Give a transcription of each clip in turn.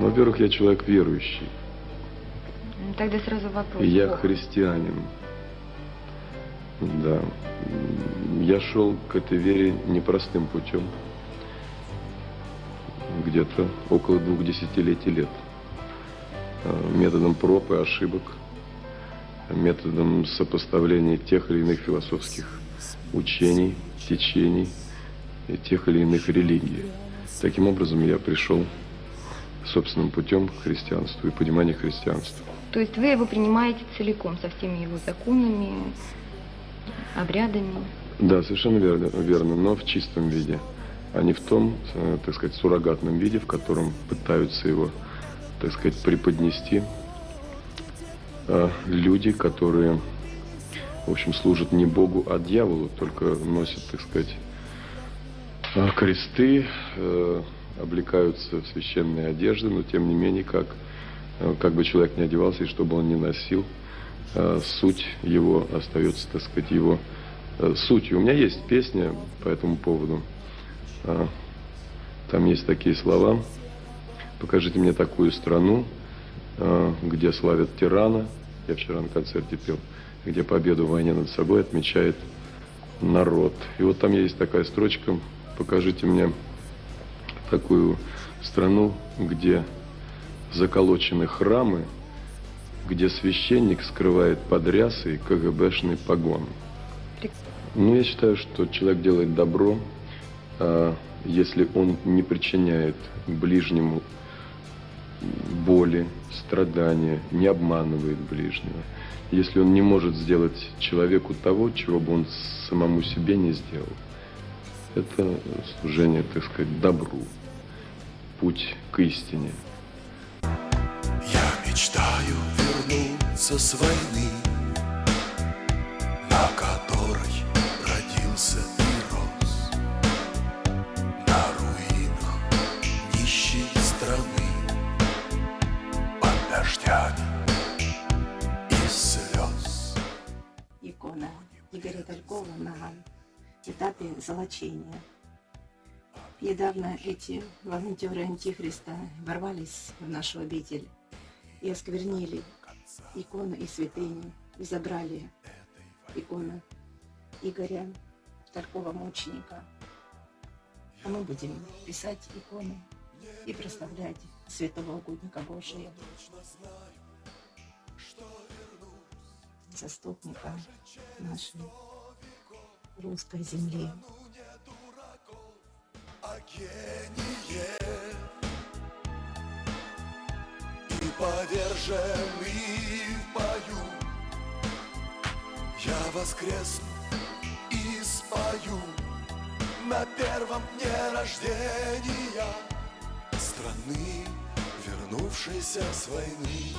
Во-первых, я человек верующий. Ну, тогда сразу вопрос. Я Бог. христианин. Да. Я шел к этой вере непростым путем. Где-то около 2 десятилетий лет. Методом проб и ошибок, методом сопоставления тех или иных философских учений, течений и тех или иных религий. Таким образом, я пришел собственным путем к христианству и пониманию христианства. То есть вы его принимаете целиком, со всеми его законами, обрядами? Да, совершенно верно, но в чистом виде, а не в том, так сказать, суррогатном виде, в котором пытаются его, так сказать, преподнести люди, которые, в общем, служат не Богу, а дьяволу, только носят, так сказать, кресты, облекаются в священные одежды, но тем не менее, как бы человек ни одевался и что бы он ни носил, суть его остается, так сказать, его сутью. У меня есть песня по этому поводу. Там есть такие слова: «Покажите мне такую страну, где славят тирана». Я вчера на концерте пел. «Где победу в войне над собой отмечает народ». И вот там есть такая строчка: «Покажите мне такую страну, где заколочены храмы, где священник скрывает под рясой КГБшный погон». Ну, я считаю, что человек делает добро, если он не причиняет ближнему боли, страдания, не обманывает ближнего. Если он не может сделать человеку того, чего бы он самому себе не сделал. Это служение, так сказать, добру, путь к истине. Я мечтаю вернуться с войны, на которой родился и рос, на руинах нищей страны, под дождями и слез. Икона Игоря Талькова на этапе золочения. Недавно эти волонтеры Антихриста ворвались в нашу обитель и осквернили иконы и святыни, и забрали икону Игоря Талькова мученика. А мы будем писать иконы и прославлять святого угодника Божия, заступника нашей русской земли. И поверженный в бою я воскресну и спою на первом дне рождения страны, вернувшейся с войны.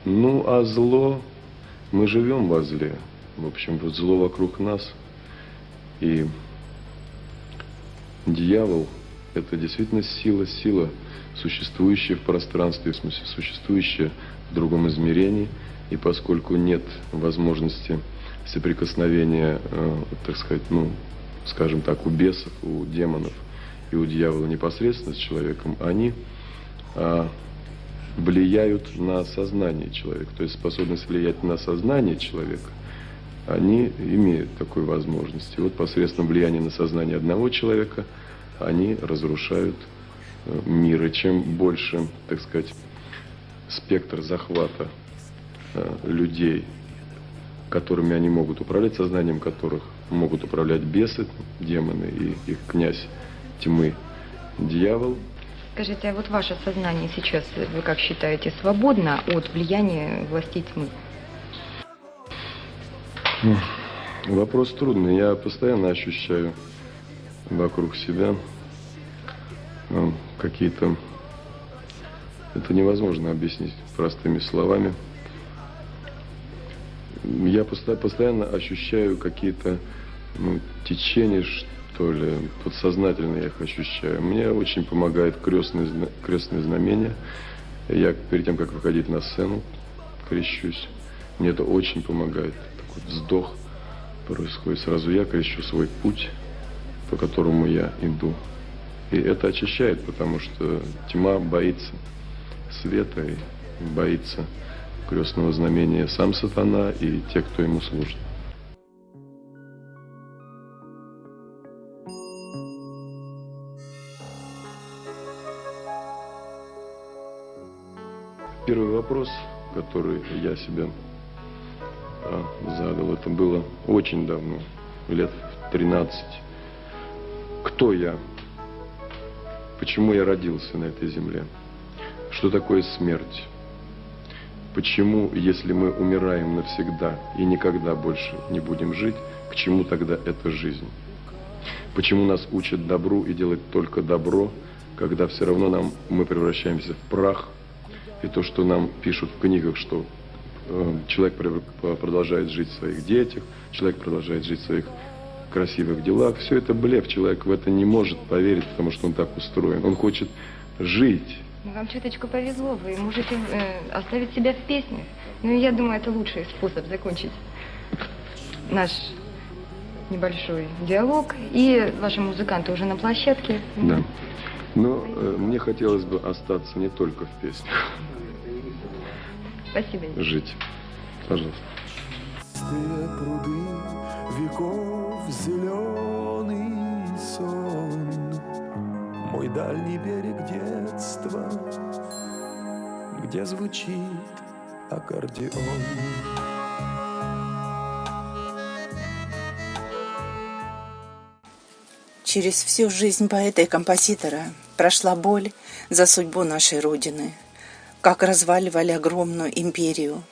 Ну, а зло, мы живем во зле. В общем, вот зло вокруг нас. И дьявол – это действительно сила, существующая в пространстве, в смысле, существующая в другом измерении. И поскольку нет возможности соприкосновения, так сказать, ну, скажем так, у бесов, у демонов и у дьявола непосредственно с человеком, они влияют на сознание человека. То есть способность влиять на сознание человека, они имеют такую возможность. И вот посредством влияния на сознание одного человека они разрушают мир. И чем больше, так сказать, спектр захвата людей, которыми они могут управлять, сознанием которых могут управлять бесы, демоны и их князь тьмы, дьявол. Скажите, а вот ваше сознание сейчас, вы как считаете, свободно от влияния властей тьмы? Вопрос трудный. Я постоянно ощущаю вокруг себя какие-то... Это невозможно объяснить простыми словами. Я постоянно ощущаю какие-то течения, то ли подсознательно я их ощущаю. Мне очень помогает крестные знамения. Я перед тем, как выходить на сцену, крещусь. Мне это очень помогает. Такой вздох происходит. Сразу я крещу свой путь, по которому я иду. И это очищает, потому что тьма боится света и боится крестного знамения сам сатана и те, кто ему служит. Первый вопрос, который я себе задал, это было очень давно, лет в 13. Кто я? Почему я родился на этой земле? Что такое смерть? Почему, если мы умираем навсегда и никогда больше не будем жить, к чему тогда эта жизнь? Почему нас учат добру и делать только добро, когда все равно мы превращаемся в прах? И то, что нам пишут в книгах, что человек продолжает жить в своих детях, человек продолжает жить в своих красивых делах, все это блеф. Человек в это не может поверить, потому что он так устроен. Он хочет жить. Вам чуточку повезло, вы можете оставить себя в песнях. Ну, я думаю, это лучший способ закончить наш небольшой диалог. И ваши музыканты уже на площадке. Да. Но мне хотелось бы остаться не только в песнях. Спасибо. Жить. Пожалуйста. Чистые пруды веков, зеленый сон, мой дальний берег детства, где звучит аккордеон. Через всю жизнь поэта и композитора прошла боль за судьбу нашей Родины, как разваливали огромную империю,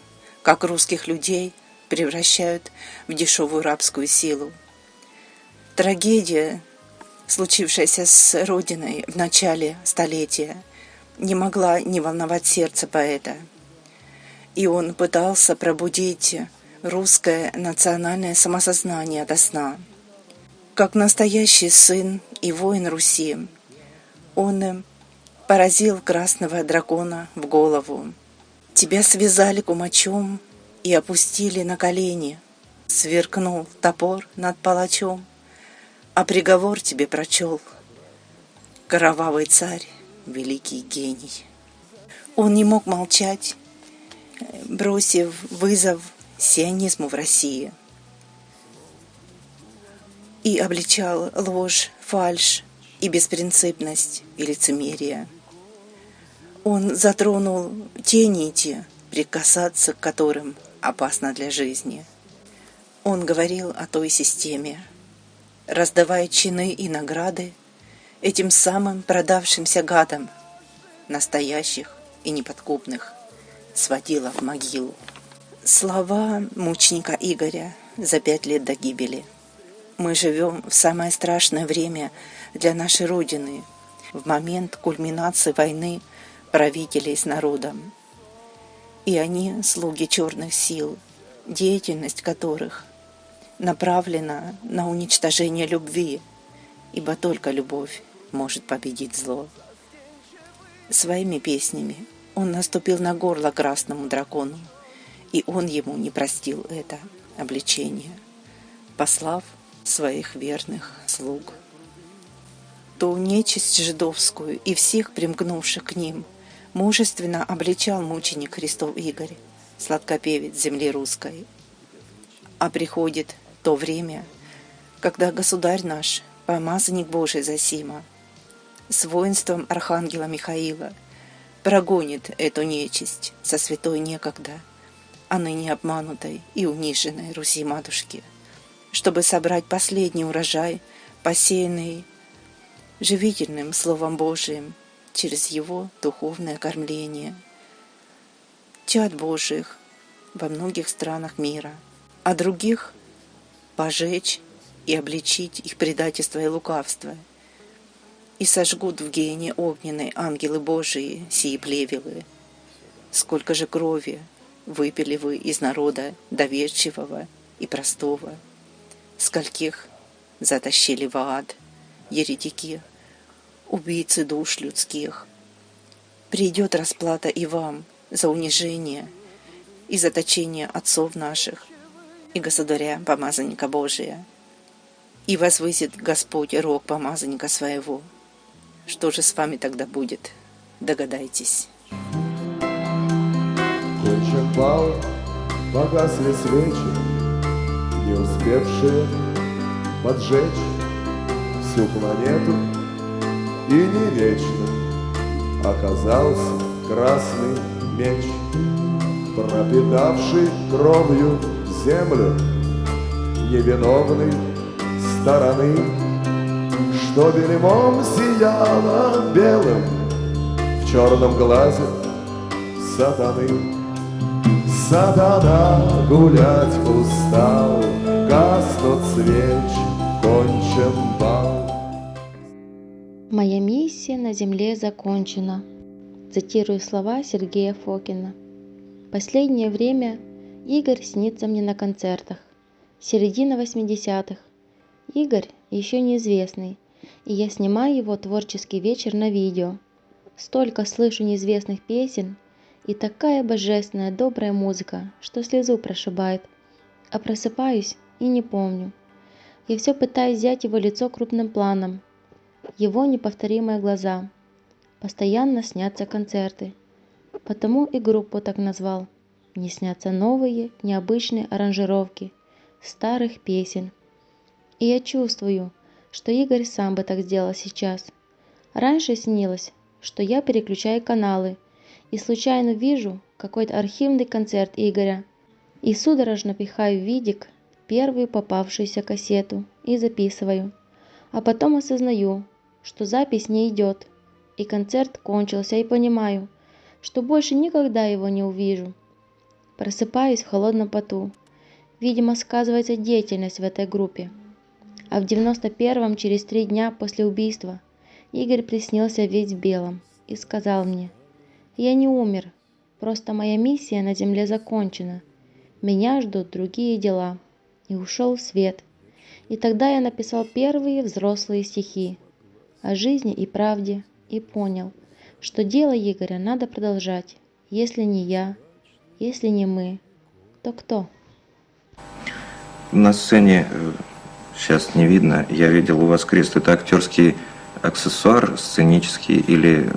как русских людей превращают в дешевую рабскую силу. Трагедия, случившаяся с Родиной в начале столетия, не могла не волновать сердце поэта. И он пытался пробудить русское национальное самосознание ото сна. Как настоящий сын и воин Руси, он поразил красного дракона в голову. Тебя связали кумачом и опустили на колени. Сверкнул топор над палачом, а приговор тебе прочел кровавый царь, великий гений. Он не мог молчать, бросив вызов сионизму в России. И обличал ложь, фальшь и беспринципность и лицемерие. Он затронул те нити, прикасаться к которым опасно для жизни. Он говорил о той системе, раздавая чины и награды этим самым продавшимся гадам, настоящих и неподкупных, сводила в могилу. Слова мученика Игоря за 5 лет до гибели. Мы живем в самое страшное время для нашей Родины, в момент кульминации войны правителей с народом. И они слуги черных сил, деятельность которых направлена на уничтожение любви, ибо только любовь может победить зло. Своими песнями он наступил на горло красному дракону, и он ему не простил это обличение, послав своих верных слуг. Ту нечисть жидовскую и всех примкнувших к ним мужественно обличал мученик Христов Игорь, сладкопевец земли русской. А приходит то время, когда государь наш, помазанник Божий Зосима, с воинством архангела Михаила прогонит эту нечисть со святой некогда, а ныне обманутой и униженной Руси-матушки, чтобы собрать последний урожай, посеянный живительным Словом Божиим через его духовное кормление. Чад Божиих во многих странах мира, а других пожечь и обличить их предательство и лукавство, и сожгут в гиене огненной ангелы Божии сии плевелы. Сколько же крови выпили вы из народа доверчивого и простого, скольких затащили в ад, еретики, убийцы душ людских. Придет расплата и вам за унижение и заточение отцов наших и государя помазанника Божия. И возвысит Господь рог помазанника своего. Что же с вами тогда будет? Догадайтесь. Кончен бал, погасли свечи, не успевшие поджечь всю планету, и не вечным оказался красный меч, пропитавший кровью землю невиновной стороны, что бельмом сияло белым в черном глазе сатаны. Сатана гулять устал, гаснут свечи, кончен бал. «Моя миссия на земле закончена», цитирую слова Сергея Фокина. Последнее время Игорь снится мне на концертах. Середина 80-х. Игорь еще неизвестный, и я снимаю его творческий вечер на видео. Столько слышу неизвестных песен, и такая божественная добрая музыка, что слезу прошибает. А просыпаюсь и не помню. Я все пытаюсь взять его лицо крупным планом, его неповторимые глаза. Постоянно снятся концерты. Потому и группу так назвал. Мне снятся новые, необычные аранжировки старых песен. И я чувствую, что Игорь сам бы так сделал сейчас. Раньше снилось, что я переключаю каналы и случайно вижу какой-то архивный концерт Игоря и судорожно пихаю в видик первую попавшуюся кассету и записываю. А потом осознаю, что запись не идет, и концерт кончился, и понимаю, что больше никогда его не увижу. Просыпаюсь в холодном поту. Видимо, сказывается деятельность в этой группе. А в 91-м, через 3 дня после убийства, Игорь приснился весь в белом и сказал мне: «Я не умер, просто моя миссия на земле закончена. Меня ждут другие дела». И ушел в свет. И тогда я написал первые взрослые стихи о жизни и правде и понял, что дело Игоря надо продолжать. Если не я, если не мы, то кто? На сцене сейчас не видно. Я видел у вас крест. Это актерский аксессуар, сценический или...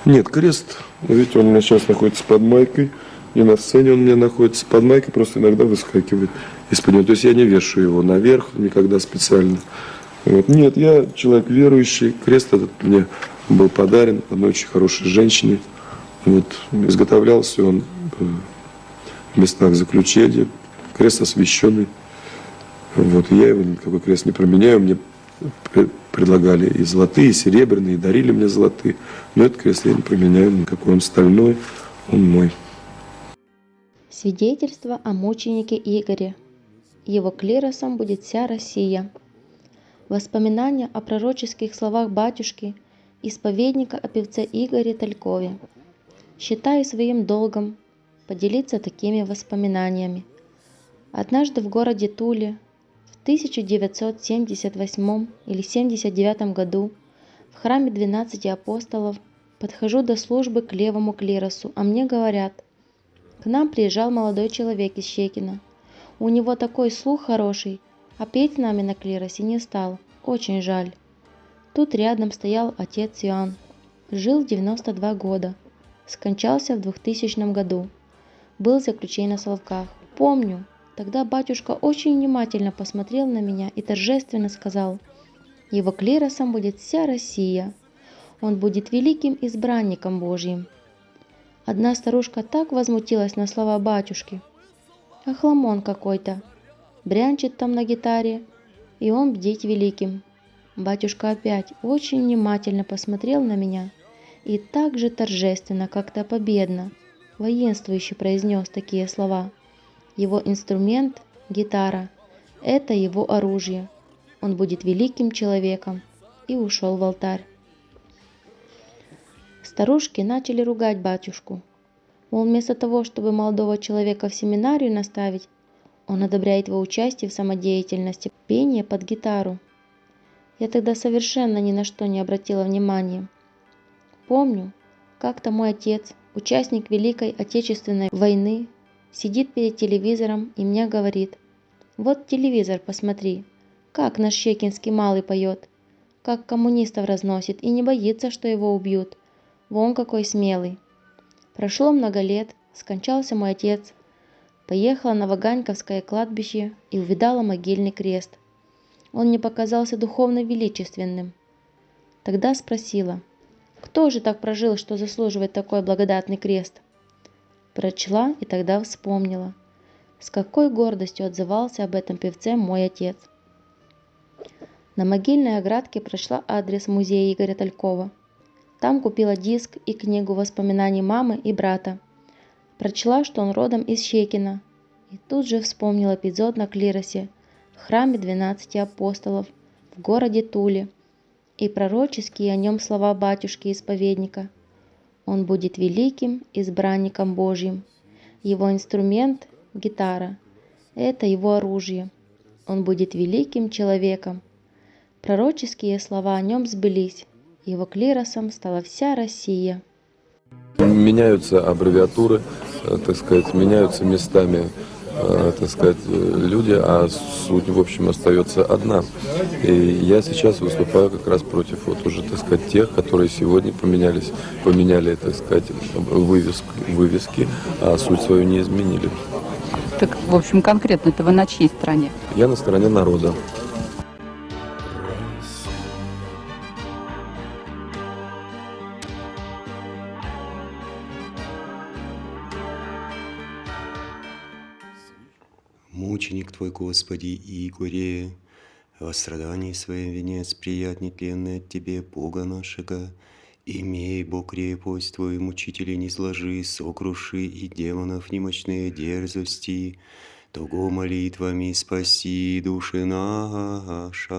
Нет, крест, видите, он у меня сейчас находится под майкой. И на сцене он у меня находится под майкой, просто иногда выскакивает из-под него. То есть я не вешаю его наверх никогда специально. Вот. Нет, я человек верующий. Крест этот мне был подарен одной очень хорошей женщиной. Вот. Изготовлялся он в местах заключения. Крест освященный. Вот. Я его никакой крест не променяю. Мне предлагали и золотые, и серебряные, и дарили мне золотые. Но этот крест я не променяю никакой. Он стальной, он мой. Свидетельство о мученике Игоре. Его клиросом будет вся Россия. Воспоминания о пророческих словах батюшки, исповедника о певце Игоре Талькове. Считаю своим долгом поделиться такими воспоминаниями. Однажды в городе Туле в 1978 или 79 году в храме 12 апостолов подхожу до службы к левому клиросу, а мне говорят: к нам приезжал молодой человек из Щекино. У него такой слух хороший, а петь с нами на клиросе не стал. Очень жаль. Тут рядом стоял отец Иоанн. Жил 92 года. Скончался в 2000 году. Был в заключении на Соловках. Помню, тогда батюшка очень внимательно посмотрел на меня и торжественно сказал: его клиросом будет вся Россия. Он будет великим избранником Божьим. Одна старушка так возмутилась на слова батюшки. Охламон какой-то. Брянчит там на гитаре, и он бдеть великим. Батюшка опять очень внимательно посмотрел на меня и так же торжественно, как-то победно, воинствующе произнес такие слова. Его инструмент – гитара. Это его оружие. Он будет великим человеком. И ушел в алтарь. Старушки начали ругать батюшку. Мол, вместо того, чтобы молодого человека в семинарию наставить, Он одобряет его участие в самодеятельности, пение под гитару. Я тогда совершенно ни на что не обратила внимания. Помню, как-то мой отец, участник Великой Отечественной войны, сидит перед телевизором и мне говорит: «Вот телевизор, посмотри, как наш щекинский малый поет, как коммунистов разносит и не боится, что его убьют. Вон какой смелый». Прошло много лет, скончался мой отец. Поехала на Ваганьковское кладбище и увидала могильный крест. Он мне показался духовно величественным. Тогда спросила: кто же так прожил, что заслуживает такой благодатный крест? Прочла и тогда вспомнила, с какой гордостью отзывался об этом певце мой отец. На могильной оградке прочла адрес музея Игоря Талькова. Там купила диск и книгу воспоминаний мамы и брата. Прочла, что он родом из Щекина, и тут же вспомнила эпизод на клиросе, в храме 12 апостолов, в городе Туле, и пророческие о нем слова батюшки-исповедника. Он будет великим избранником Божьим. Его инструмент – гитара. Это его оружие. Он будет великим человеком. Пророческие слова о нем сбылись. Его клиросом стала вся Россия. Меняются аббревиатуры, так сказать, меняются местами, так сказать, люди, а суть, в общем, остается одна. И я сейчас выступаю как раз против вот уже, так сказать, тех, которые сегодня поменяли, так сказать, вывески, а суть свою не изменили. Так, в общем, конкретно-то вы на чьей стороне? Я на стороне народа. Мученик Твой, Господи, Игоре, во страдании своем венец прият нетленный от Тебе, Бога нашего. Имей, Бог, крепость Твою, мучителей не сложи, сокруши и демонов немощные дерзости, того молитвами спаси души наша.